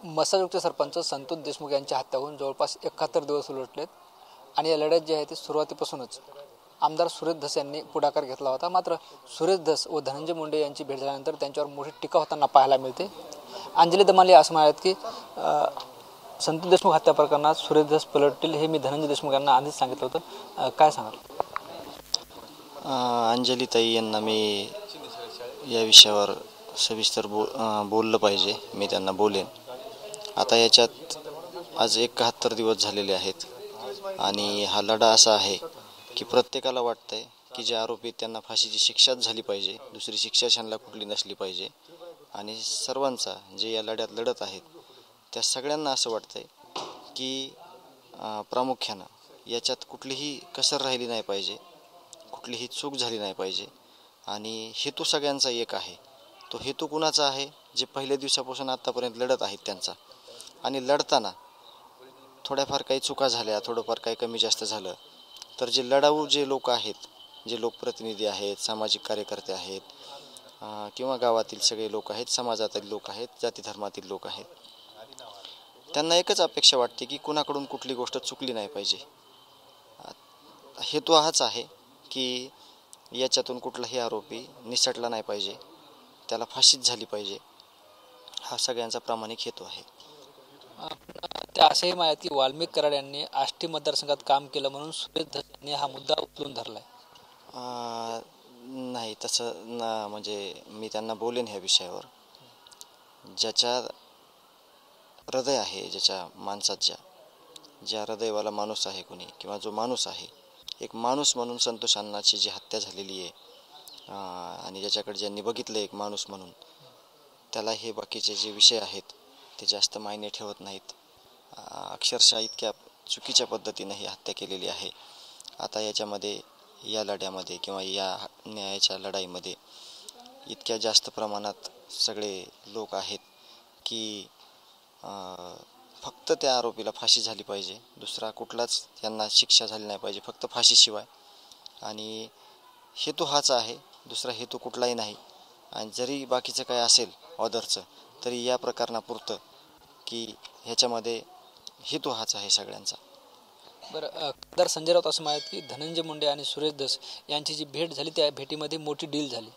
मसाजोगचे सरपंच संतोष देशमुख यांच्या हत्या होऊन जवळपास 71 दिवस उलटलेत आणि या लढ्यात जी आहे ती सुरुवातीपासूनच आमदार सुरेश धस यांनी पुढाकार घेतला होता. मात्र सुरेश धस व धनंजय मुंडे यांची भेट झाल्यानंतर त्यांच्यावर मोठी टीका होताना पाहायला मिळते. अंजली दमाले असं म्हणाले की संतोष देशमुख हत्या प्रकरणात सुरेश धस पलटतील हे मी धनंजय देशमुख यांना आधीच सांगितलं होतं. काय सांगाल? अंजलीताई यांना मी या विषयावर सविस्तर बोललं पाहिजे. मी त्यांना बोलेन. आता याच्यात आज 71 दिवस झालेले आहेत आणि हा लढा असा आहे की प्रत्येकाला वाटतंय की जे आरोपी त्यांना फाशीची शिक्षाच झाली पाहिजे, दुसरी शिक्षा त्यांना कुठली नसली पाहिजे. आणि सर्वांचा जे या लढ्यात लढत आहेत त्या सगळ्यांना असं वाटतंय की प्रामुख्यानं याच्यात कुठलीही कसर राहिली नाही पाहिजे, कुठलीही चूक झाली नाही पाहिजे. आणि हेतू सगळ्यांचा एक आहे. तो हेतू कुणाचा आहे? जे पहिल्या दिवसापासून आत्तापर्यंत लढत आहेत त्यांचा. आणि लढताना थोड्याफार काही चुका झाल्या, थोडंफार काही कमी जास्त झालं तर जे लढाऊ जे लोक आहेत, जे लोकप्रतिनिधी आहेत, सामाजिक कार्यकर्ते आहेत किंवा गावातील सगळे लोक आहेत, समाजातील लोक आहेत, जाती धर्मातील लोक आहेत, त्यांना एकच अपेक्षा वाटते की कुणाकडून कुठली गोष्ट चुकली नाही पाहिजे. हेतू हाच आहे की याच्यातून कुठलाही आरोपी निसटला नाही पाहिजे, त्याला फाशीच झाली पाहिजे. हा सगळ्यांचा प्रामाणिक हेतू आहे. ते असेही माहिती वाल्मिक कराड यांनी आष्टी मतदारसंघात काम केलं म्हणून सुरेश धस यांनी हा मुद्दा उचलून धरलाय. नाही तसं म्हणजे मी त्यांना बोलेन ह्या विषयावर. ज्याच्या हृदय आहे, ज्याच्या माणसात ज्या हृदयवाला माणूस आहे कोणी, किंवा जो माणूस आहे, एक माणूस म्हणून संतोष अण्णाची जी हत्या झालेली आहे आणि ज्याच्याकडे ज्यांनी बघितलं एक माणूस म्हणून, त्याला हे बाकीचे जे विषय आहेत ते जास्त मायने ठेवत नाहीत. अक्षरशः इतक्या चुकीच्या पद्धतीनं ही हत्या केलेली आहे. आता याच्यामध्ये या लढ्यामध्ये किंवा या न्यायाच्या लढाईमध्ये इतक्या जास्त प्रमाणात सगळे लोक आहेत की फक्त त्या आरोपीला फाशी झाली पाहिजे, दुसरा कुठलाच त्यांना शिक्षा झाली नाही पाहिजे, फक्त फाशीशिवाय. आणि हेतू हाच आहे, दुसरा हेतू कुठलाही नाही. आणि जरी बाकीचं काय असेल ऑदरचं तरी या प्रकरणापुरतं की ह्याच्यामध्ये हेतू हाच आहे सगळ्यांचा. बरं, खासदार संजय राऊत असं म्हणतात की धनंजय मुंडे आणि सुरेश धस यांची जी भेट झाली त्या भेटीमध्ये मोठी डील झाली.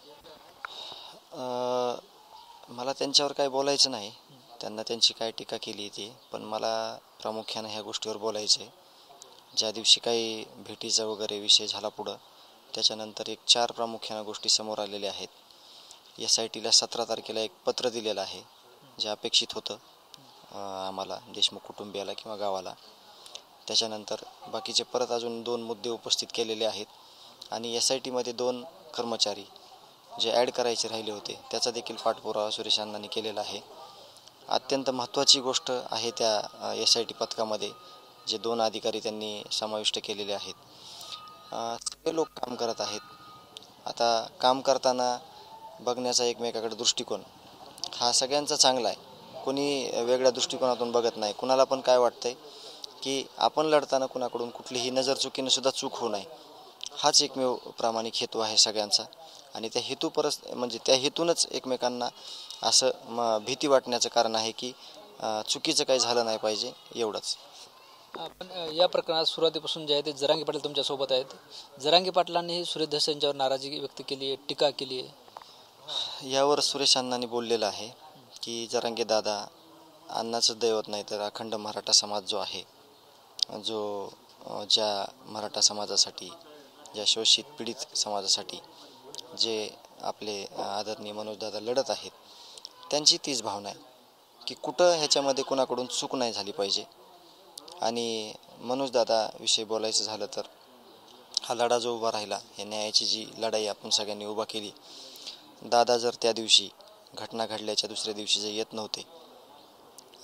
मला त्यांच्यावर काय बोलायचं नाही, त्यांना त्यांची काय टीका केली ती, पण मला प्रामुख्यानं ह्या गोष्टीवर बोलायचं आहे. ज्या दिवशी काही भेटीचा वगैरे विषय झाला पुढं, त्याच्यानंतर एक 4 प्रामुख्यानं गोष्टी समोर आलेल्या आहेत. SITला 17 तारखेला एक पत्र दिलेलं आहे, जे अपेक्षित होतं आम्हाला, देशमुख कुटुंबियाला किंवा गावाला. त्याच्यानंतर बाकीचे परत अजून 2 मुद्दे उपस्थित केलेले आहेत. आणि SITमध्ये 2 कर्मचारी जे ॲड करायचे राहिले होते त्याचा देखील पाठपुरावा सुरेश अण्णांनी केलेला आहे. अत्यंत महत्त्वाची गोष्ट आहे त्या SIT पथकामध्ये जे 2 अधिकारी त्यांनी समाविष्ट केलेले आहेत. सगळे लोक काम करत आहेत. आता काम करताना बघण्याचा एकमेकाकडे दृष्टिकोन हा सगळ्यांचा चांगला आहे. कोणी वेगळ्या दृष्टिकोनातून बघत नाही. कुणाला पण काय वाटतंय की आपण लढताना कुणाकडून कुठलीही नजरचुकीनं सुद्धा चूक होऊ नये, हाच एकमेव प्रामाणिक हेतू आहे सगळ्यांचा. आणि त्या म्हणजे त्या हेतूनच एकमेकांना असं भीती वाटण्याचं कारण आहे की चुकीचं काही झालं नाही पाहिजे, एवढंच. पण या प्रकरणात सुरुवातीपासून जे आहे ते जरांगे पाटील तुमच्यासोबत आहेत. जरांगे पाटलांनी सुरेश धस यांच्यावर नाराजी व्यक्त केली आहे, टीका केली आहे. यावर सुरेश अण्णांनी बोललेलं आहे की जरांगे दादा, अण्णाचं दैवत नाही तर अखंड मराठा समाज जो आहे, जो ज्या मराठा समाजासाठी, ज्या शोषित पीडित समाजासाठी जे आपले आदरणीय मनोजदादा लढत आहेत, त्यांची तीच भावना आहे की कुठं ह्याच्यामध्ये कुणाकडून चूक नाही झाली पाहिजे. आणि मनोजदादाविषयी बोलायचं झालं तर हा लढा जो उभा राहिला, हे न्यायाची जी लढाई आपण सगळ्यांनी उभा केली, दादा जर त्या दिवशी घटना घडल्याच्या दुसऱ्या दिवशी जर येत नव्हते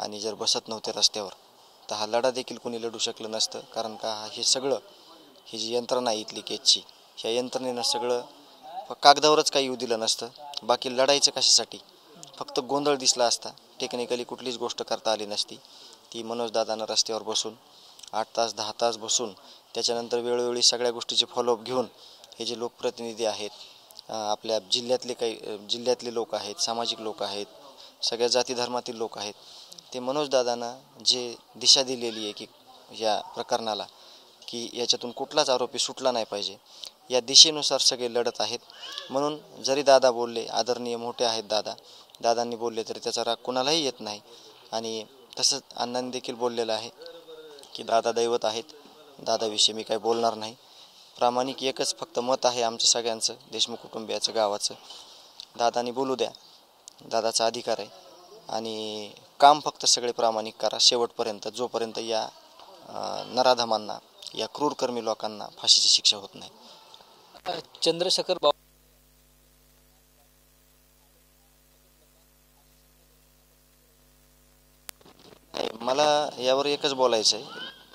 आणि जर बसत नव्हते रस्त्यावर, तर हा लढा देखील कोणी लढू शकलं नसतं. कारण का हे सगळं, ही जी यंत्रणा आहे इथली केजची, ह्या यंत्रणेनं सगळं कागदावरच काही येऊ दिलं नसतं. बाकी लढायचं कशासाठी, फक्त गोंधळ दिसला असता, टेक्निकली कुठलीच गोष्ट करता आली नसती. ती मनोजदादानं रस्त्यावर बसून 8 तास 10 तास बसून त्याच्यानंतर वेळोवेळी सगळ्या गोष्टीचे फॉलोअप घेऊन हे जे लोकप्रतिनिधी आहेत, आपल्या जिल्ह्यातले लोक आहेत, सामाजिक लोक आहेत, सगळ्या जाती धर्मातील लोक आहेत, ते मनोजदादांना जे दिशा दिलेली आहे की या प्रकरणाला, की याच्यातून कुठलाच आरोपी सुटला नाही पाहिजे, या दिशेनुसार सगळे लढत आहेत. म्हणून जरी दादा बोलले, आदरणीय मोठे आहेत दादांनी बोलले तरी त्याचा राग कुणालाही येत नाही. आणि तसंच अण्णांनी देखील बोललेलं आहे की दादा दैवत आहेत, दादाविषयी मी काही बोलणार नाही. प्रामाणिक एकच फक्त मत आहे आमचं सगळ्यांचं, देशमुख कुटुंबियाचं, गावाचं. दादांनी बोलू द्या, दादाचा अधिकार आहे. आणि काम फक्त सगळे प्रामाणिक करा शेवटपर्यंत, जोपर्यंत या नराधमांना, या क्रूरकर्मी लोकांना फाशीची शिक्षा होत नाही. चंद्रशेखर बावनकुळे मला यावर एकच बोलायचं आहे.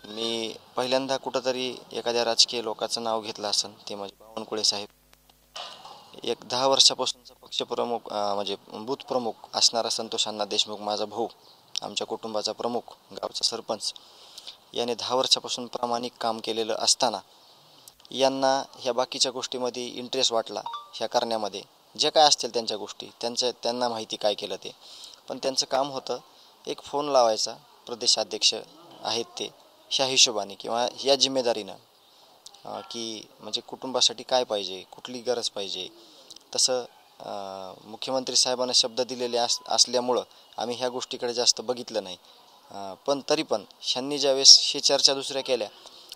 मी पहिल्यांदा कुठंतरी एखाद्या राजकीय लोकाचं नाव घेतलं असेल, ते म्हणजे बावनकुळे साहेब. एक 10 वर्षापासूनचा पक्षप्रमुख म्हणजे बूथ प्रमुख असणारा संतोष अण्णा देशमुख, माझा भाऊ, आमच्या कुटुंबाचा प्रमुख, गावचा सरपंच, याने 10 वर्षापासून प्रामाणिक काम केलेलं असताना यांना ह्या बाकीच्या गोष्टीमध्ये इंटरेस्ट वाटला, ह्या करण्यामध्ये जे काय असतील त्यांच्या गोष्टी, त्यांना माहिती काय केलं ते. पण त्यांचं काम होतं एक फोन लावायचा, प्रदेशाध्यक्ष आहेत ते, ह्या हिशोबाने किंवा या जिम्मेदारीनं, की म्हणजे कुटुंबासाठी काय पाहिजे, कुठली गरज पाहिजे. तसं मुख्यमंत्री साहेबांना शब्द दिलेले असल्यामुळं आम्ही ह्या गोष्टीकडे जास्त बघितलं नाही. पण तरी पण ह्यांनी ज्यावेळेस ही चर्चा दुसऱ्या केल्या,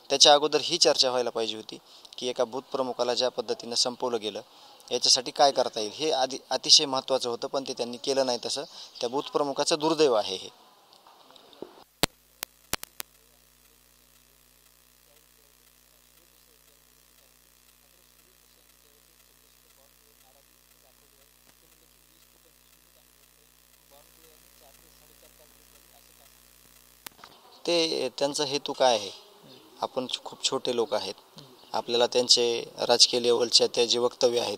त्याच्या अगोदर ही चर्चा व्हायला पाहिजे होती की एका बूथ प्रमुखाला ज्या पद्धतीनं संपवलं गेलं, याच्यासाठी काय करता येईल, हे अतिशय महत्त्वाचं होतं. पण ते त्यांनी केलं नाही. तसं त्या बूथ प्रमुखाचं दुर्दैव आहे हे. ते त्यांचा हेतू काय आहे, आपण खूप छोटे लोक आहेत, आपल्याला त्यांचे राजकीय लेवलच्या ते जे वक्तव्य आहेत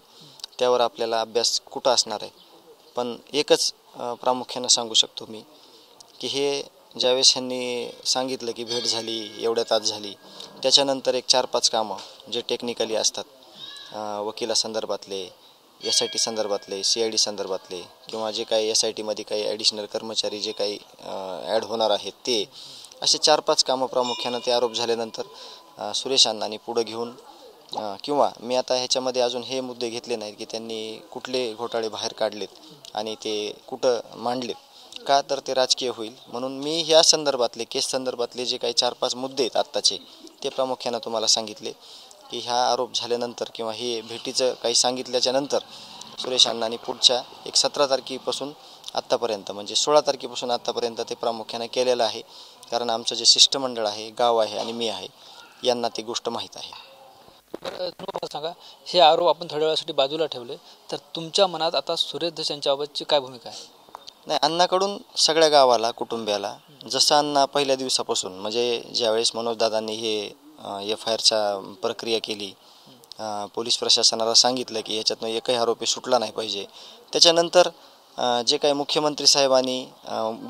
त्यावर आपल्याला अभ्यास कुठं असणार आहे. पण एकच प्रामुख्यानं सांगू शकतो मी की हे ज्यावेळेस ह्यांनी सांगितलं की भेट झाली, एवढ्या तास झाली, त्याच्यानंतर एक 4-5 कामं जे टेक्निकली असतात, वकिलासंदर्भातले, SIT संदर्भातले, CID संदर्भातले, किंवा जे काही SITमध्ये काही ॲडिशनल कर्मचारी जे काही ॲड होणार आहेत, ते असे 4-5 कामं प्रामुख्यानं ते आरोप झाल्यानंतर सुरेश अण्णांनी पुढं घेऊन, किंवा मी आता ह्याच्यामध्ये अजून हे मुद्दे घेतले नाहीत की त्यांनी कुठले घोटाळे बाहेर काढलेत आणि ते कुठं मांडलेत, का तर ते राजकीय होईल. म्हणून मी ह्या संदर्भातले, केस संदर्भातले जे काही 4-5 मुद्दे आहेत आत्ताचे, ते प्रामुख्यानं तुम्हाला सांगितले की ह्या आरोप झाल्यानंतर किंवा हे भेटीचं काही सांगितल्याच्या नंतर सुरेश अण्णांनी पुढच्या एक 17 तारखेपासून आत्तापर्यंत, म्हणजे 16 तारखेपासून आत्तापर्यंत ते प्रामुख्यानं केलेलं आहे. कारण आमचं जे शिष्टमंडळ आहे, गाव आहे आणि मी आहे, यांना ती गोष्ट माहीत आहे. मला सांगा, हे आरोप आपण थोड्या वेळासाठी बाजूला ठेवले, तर तुमच्या मनात आता सुरेश धस यांच्याबाबतची काय भूमिका आहे? नाही, अण्णाकडून सगळ्या गावाला, कुटुंबियाला, जसं अण्णा पहिल्या दिवसापासून, म्हणजे ज्यावेळेस मनोजदादांनी हे FIRच्या प्रक्रिया केली, पोलीस प्रशासनाला सांगितलं की ह्याच्यातनं एकही आरोपी सुटला नाही पाहिजे, त्याच्यानंतर जे काही मुख्यमंत्री साहेबांनी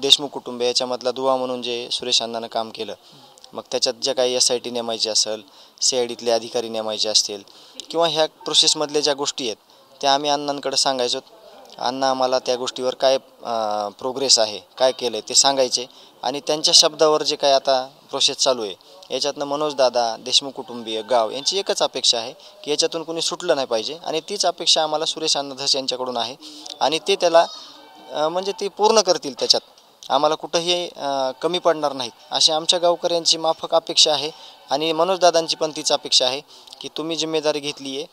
देशमुख कुटुंब याच्यामधला दुवा म्हणून जे सुरेश अण्णानं काम केलं, मग त्याच्यात ज्या काही SIT नेमायची असेल, CIDतले अधिकारी नेमायचे असतील, किंवा ह्या प्रोसेसमधल्या ज्या गोष्टी आहेत त्या आम्ही अण्णांकडे सांगायचो. अण्णा आम्हाला त्या गोष्टीवर काय प्रोग्रेस आहे, काय केलं आहे ते सांगायचे. आणि त्यांच्या शब्दावर जे काय आता प्रोसेस चालू आहे, याच्यातनं मनोजदादा, देशमुख कुटुंबीय, गाव यांची एकच अपेक्षा आहे की याच्यातून कोणी सुटलं नाही पाहिजे. आणि तीच अपेक्षा आम्हाला सुरेश अण्णा धस यांच्याकडून आहे. आणि ते त्याला म्हणजे ते पूर्ण करतील, त्याच्यात आम्हाला कुठंही कमी पडणार नाहीत, अशी आमच्या गावकऱ्यांची माफक अपेक्षा आहे. आणि मनोजदादांची पण तीच अपेक्षा आहे की तुम्ही जिम्मेदारी घेतली आहे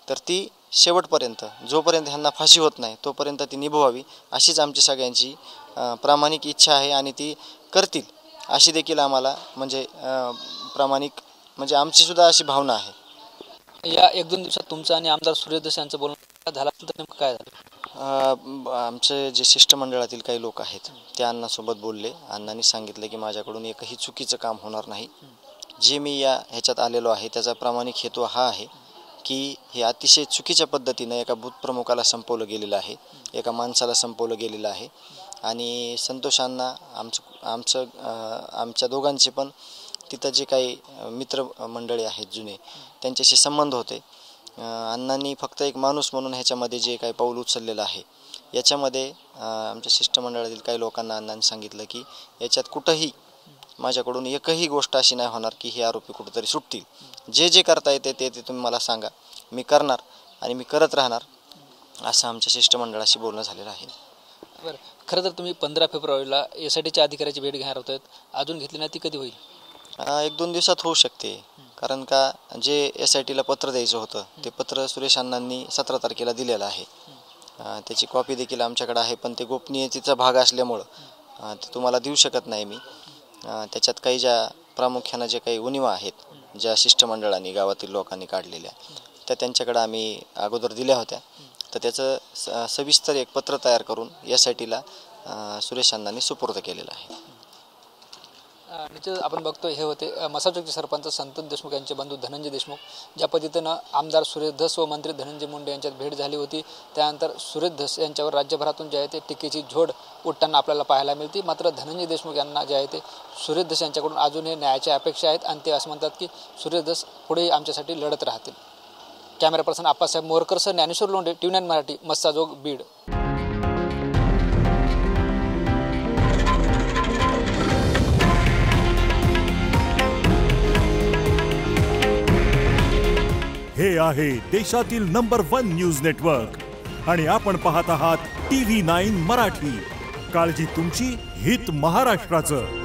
तर ती शेवटपर्यंत, जोपर्यंत ह्यांना फाशी होत नाही तोपर्यंत ती निभवावी, अशीच आमची सगळ्यांची प्रामाणिक इच्छा आहे. आणि ती करतील अशी देखील आम्हाला म्हणजे प्रामाणिक म्हणजे आमचीसुद्धा अशी भावना आहे. या 1-2 दिवसात तुमचं आणि आमदार सुरेश धस यांचं बोलणं झालं तर नेमकं काय झालं? आमचे जे शिष्टमंडळातील काही लोक आहेत ते अण्णासोबत बोलले. अण्णांनी सांगितलं की माझ्याकडून एकही चुकीचं काम होणार नाही. जे मी ह्याच्यात आलेलो आहे त्याचा प्रामाणिक हेतू हा आहे की हे अतिशय चुकीच्या पद्धतीनं एका बूथ प्रमुखाला संपवलं गेलेलं आहे, एका माणसाला संपवलं गेलेलं आहे. आणि संतोष अण्णा आमच्या दोघांचे पण तिथं जे काही मित्रमंडळी आहेत जुने, त्यांच्याशी संबंध होते. अण्णांनी फक्त एक माणूस म्हणून ह्याच्यामध्ये जे काही पाऊल उचललेलं आहे याच्यामध्ये आमच्या शिष्टमंडळातील काही लोकांना अण्णांनी सांगितलं की याच्यात कुठंही माझ्याकडून एकही गोष्ट अशी नाही होणार की हे आरोपी कुठंतरी सुटतील. जे जे करता येते ते तुम्ही मला सांगा, मी करणार आणि मी करत राहणार, असं आमच्या शिष्टमंडळाशी बोलणं झालेलं आहे. बरं, खरं तर तुम्ही 15 फेब्रुवारीला SITच्या अधिकाऱ्याची भेट घेणार होतात, अजून घेतली नाही, ती कधी होईल? 1-2 दिवसात होऊ शकते. कारण का जे SITला पत्र द्यायचं होतं ते पत्र सुरेश अण्णांनी 17 तारखेला दिलेलं आहे. त्याची कॉपी देखील आमच्याकडे आहे, पण ते गोपनीयतेचा भाग असल्यामुळं ते तुम्हाला देऊ शकत नाही मी. त्याच्यात काही ज्या प्रामुख्यानं जे काही उणिवा आहेत ज्या शिष्टमंडळांनी गावातील लोकांनी काढलेल्या त्या त्यांच्याकडे आम्ही अगोदर दिल्या होत्या. तर त्याचं सविस्तर एक पत्र तयार करून SITला सुरेश अण्णांनी सुपूर्द केलेलं आहे. निश्चित आपण बघतोय हे होते मसाजोगचे सरपंच संतोष देशमुख यांचे बंधू धनंजय देशमुख. ज्या पद्धतीनं आमदार सुरेश धस व मंत्री धनंजय मुंडे यांच्यात भेट झाली होती, त्यानंतर सुरेश धस यांच्यावर राज्यभरातून जे आहे ते टीकेची झोड उठताना आपल्याला पाहायला मिळते. मात्र धनंजय देशमुख यांना जे आहे ते सुरेश धस यांच्याकडून अजूनही न्यायाच्या अपेक्षा आहेत आणि ते असं म्हणतात की सुरेश धस पुढेही आमच्यासाठी लढत राहतील. Camera person Appasaheb Morkar, Dnyaneshwar Londhe, TV9 Marathi, Massajog, Beed. हे आहे देशातील नंबर 1 न्यूज नेटवर्क आणि आपण पाहत आहात TV9 मराठी. काळजी तुमची, हित महाराष्ट्राचं.